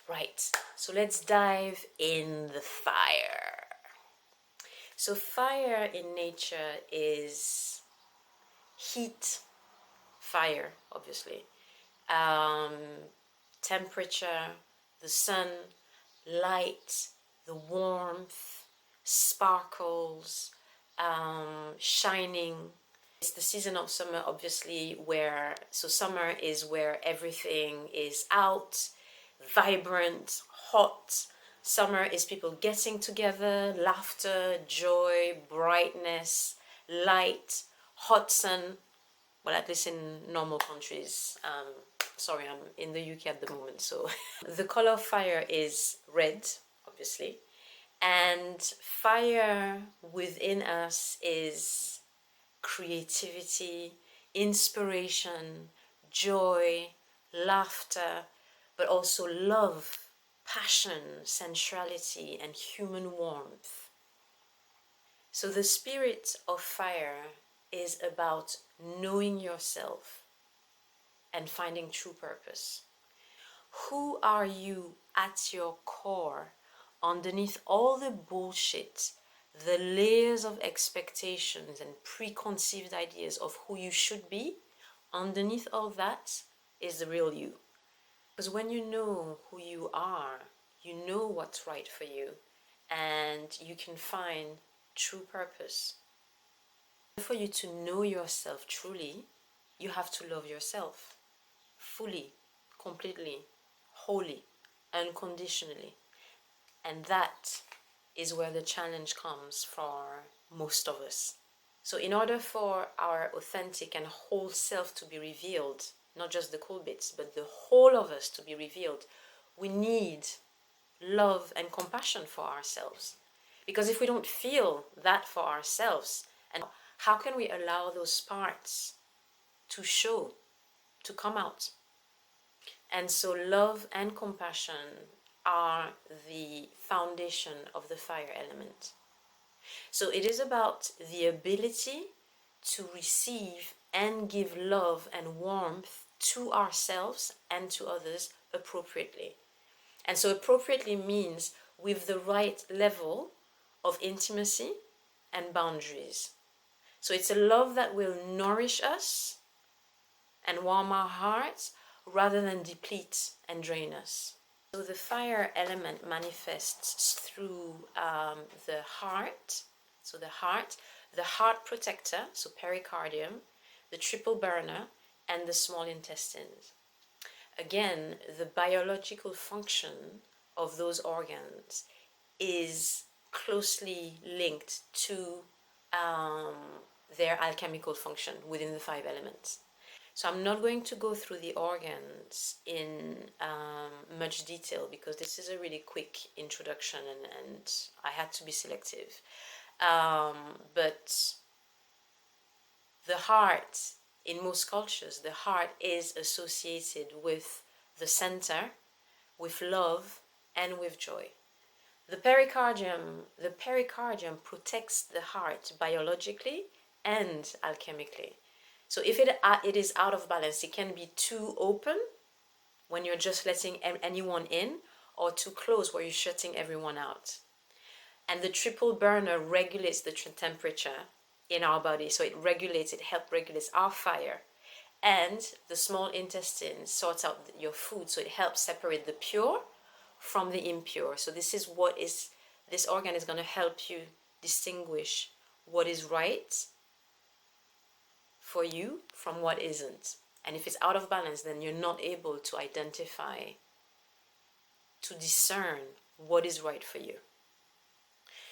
Right, so let's dive in the fire. So fire in nature is heat, fire, obviously, um, temperature, the sun, light, the warmth, sparkles, shining. It's the season of summer, obviously, so summer is where everything is out, vibrant, hot. Summer is people getting together, laughter, joy, brightness, light, hot sun. Well, at least in normal countries. Sorry, I'm in the UK at the moment, so the color of fire is red, obviously, and fire within us is creativity, inspiration, joy, laughter, but also love, passion, sensuality, and human warmth. So the spirit of fire is about knowing yourself and finding true purpose. Who are you at your core, underneath all the bullshit, the layers of expectations and preconceived ideas of who you should be? Underneath all that is the real you. Because when you know who you are, you know what's right for you, and you can find true purpose. For you to know yourself truly, you have to love yourself fully, completely, wholly, unconditionally. And that is where the challenge comes for most of us. So in order for our authentic and whole self to be revealed, not just the cool bits, but the whole of us to be revealed, we need love and compassion for ourselves. Because if we don't feel that for ourselves, and how can we allow those parts to show, to come out? And so love and compassion are the foundation of the fire element. So it is about the ability to receive and give love and warmth to ourselves and to others appropriately. And so appropriately means with the right level of intimacy and boundaries. So it's a love that will nourish us and warm our hearts rather than deplete and drain us. So the fire element manifests through the heart. So the heart protector, so pericardium, the triple burner, and the small intestines. Again, the biological function of those organs is closely linked to their alchemical function within the 5 elements. So I'm not going to go through the organs in much detail because this is a really quick introduction and I had to be selective. But the heart, in most cultures, the heart is associated with the center, with love, and with joy. The pericardium protects the heart biologically and alchemically. So if it is out of balance, it can be too open when you're just letting anyone in, or too close where you're shutting everyone out. And the triple burner regulates the temperature in our body. So it helps regulate our fire. And the small intestine sorts out your food, so it helps separate the pure from the impure. So this organ is going to help you distinguish what is right for you from what isn't. And if it's out of balance, then you're not able to identify, to discern what is right for you.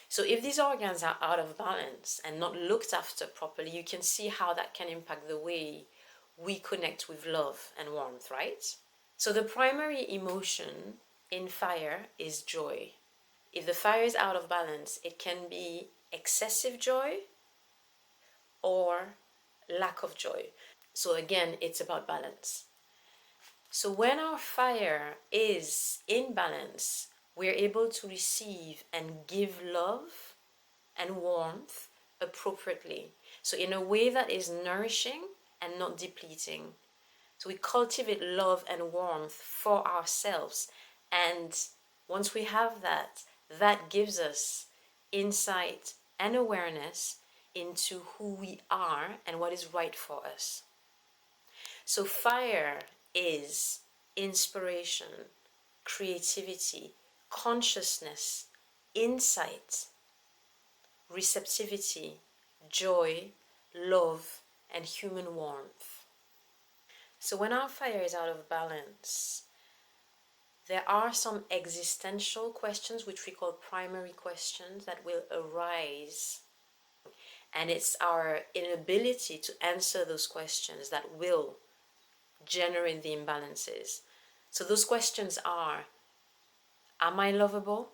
So if these organs are out of balance and not looked after properly, you can see how that can impact the way we connect with love and warmth, right? So the primary emotion in fire is joy. If the fire is out of balance, it can be excessive joy or lack of joy. So again, it's about balance. So when our fire is in balance, we're able to receive and give love and warmth appropriately. So in a way that is nourishing and not depleting. So we cultivate love and warmth for ourselves And once we have that, that gives us insight and awareness into who we are and what is right for us. So fire is inspiration, creativity, consciousness, insight, receptivity, joy, love, and human warmth. So when our fire is out of balance, there are some existential questions, which we call primary questions, that will arise. And it's our inability to answer those questions that will generate the imbalances. So those questions are, am I lovable?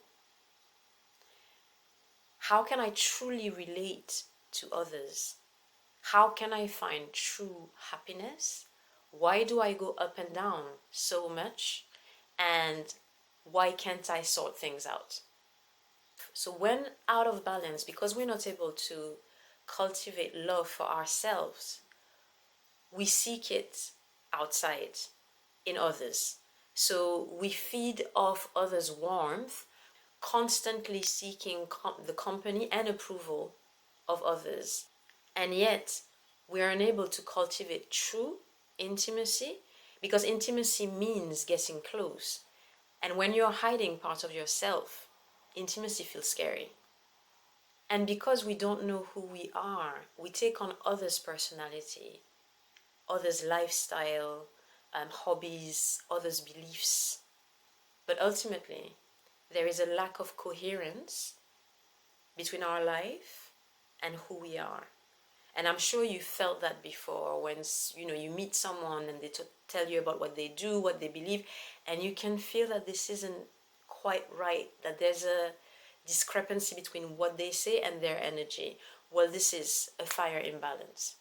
How can I truly relate to others? How can I find true happiness? Why do I go up and down so much? And why can't I sort things out? So when out of balance, because we're not able to cultivate love for ourselves, we seek it outside in others. So we feed off others' warmth, constantly seeking the company and approval of others. And yet, we are unable to cultivate true intimacy, because intimacy means getting close. And when you're hiding part of yourself, intimacy feels scary. And because we don't know who we are, we take on others' personality, others' lifestyle, hobbies, others' beliefs. But ultimately, there is a lack of coherence between our life and who we are. And I'm sure you felt that before, when you meet someone and they tell you about what they do, what they believe, and you can feel that this isn't quite right, that there's a discrepancy between what they say and their energy. Well, this is a fire imbalance.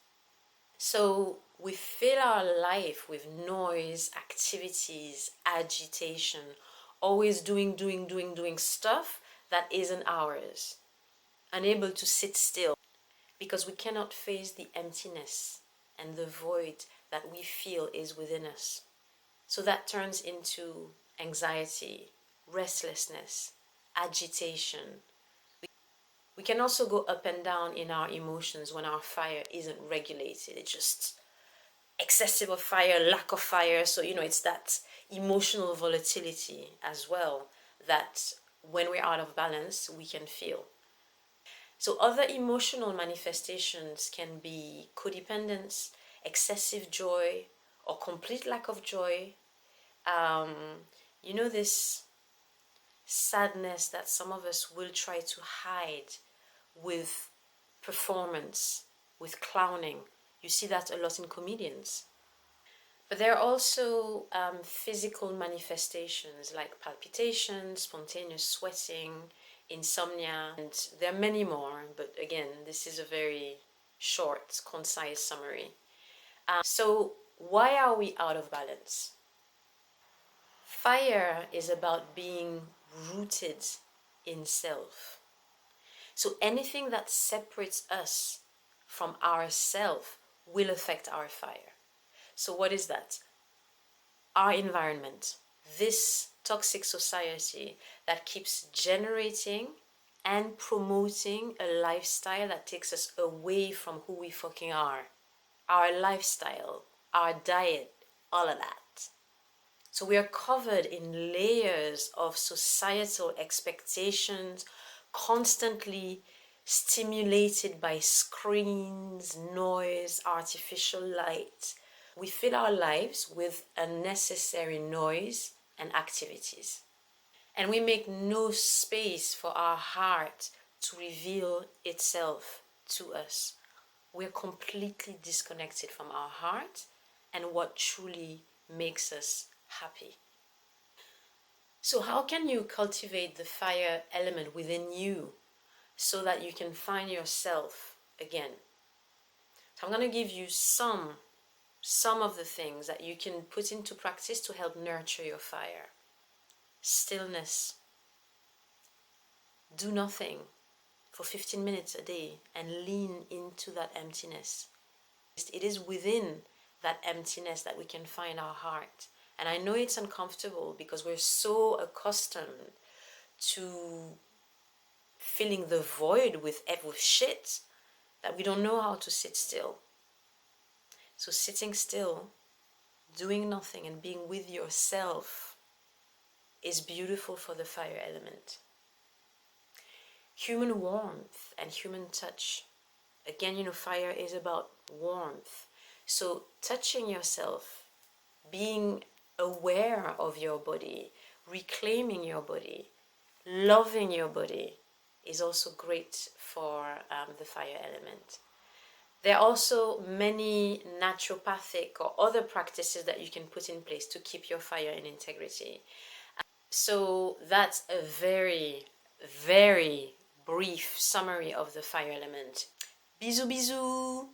So we fill our life with noise, activities, agitation, always doing stuff that isn't ours, unable to sit still, because we cannot face the emptiness and the void that we feel is within us. So that turns into anxiety, restlessness, agitation. We can also go up and down in our emotions when our fire isn't regulated. It's just excessive of fire, lack of fire. So, it's that emotional volatility as well that when we're out of balance, we can feel. So other emotional manifestations can be codependence, excessive joy, or complete lack of joy. This sadness that some of us will try to hide with performance, with clowning. You see that a lot in comedians. But there are also physical manifestations like palpitations, spontaneous sweating, insomnia, and there are many more, but again, this is a very short, concise summary. So why are we out of balance? Fire is about being rooted in self. So anything that separates us from ourself will affect our fire. So what is that? Our environment, this toxic society that keeps generating and promoting a lifestyle that takes us away from who we fucking are. Our lifestyle, our diet, all of that. So we are covered in layers of societal expectations, constantly stimulated by screens, noise, artificial light. We fill our lives with unnecessary noise and activities. And we make no space for our heart to reveal itself to us. We're completely disconnected from our heart and what truly makes us happy. So how can you cultivate the fire element within you so that you can find yourself again? So I'm going to give you some of the things that you can put into practice to help nurture your fire. Stillness. Do nothing for 15 minutes a day and lean into that emptiness. It is within that emptiness that we can find our heart And I know it's uncomfortable because we're so accustomed to filling the void with shit that we don't know how to sit still. So sitting still, doing nothing and being with yourself is beautiful for the fire element. Human warmth and human touch. Again, fire is about warmth. So touching yourself, being aware of your body, reclaiming your body, loving your body is also great for the fire element. There are also many naturopathic or other practices that you can put in place to keep your fire in integrity. So that's a very, very brief summary of the fire element. Bisous, bisous!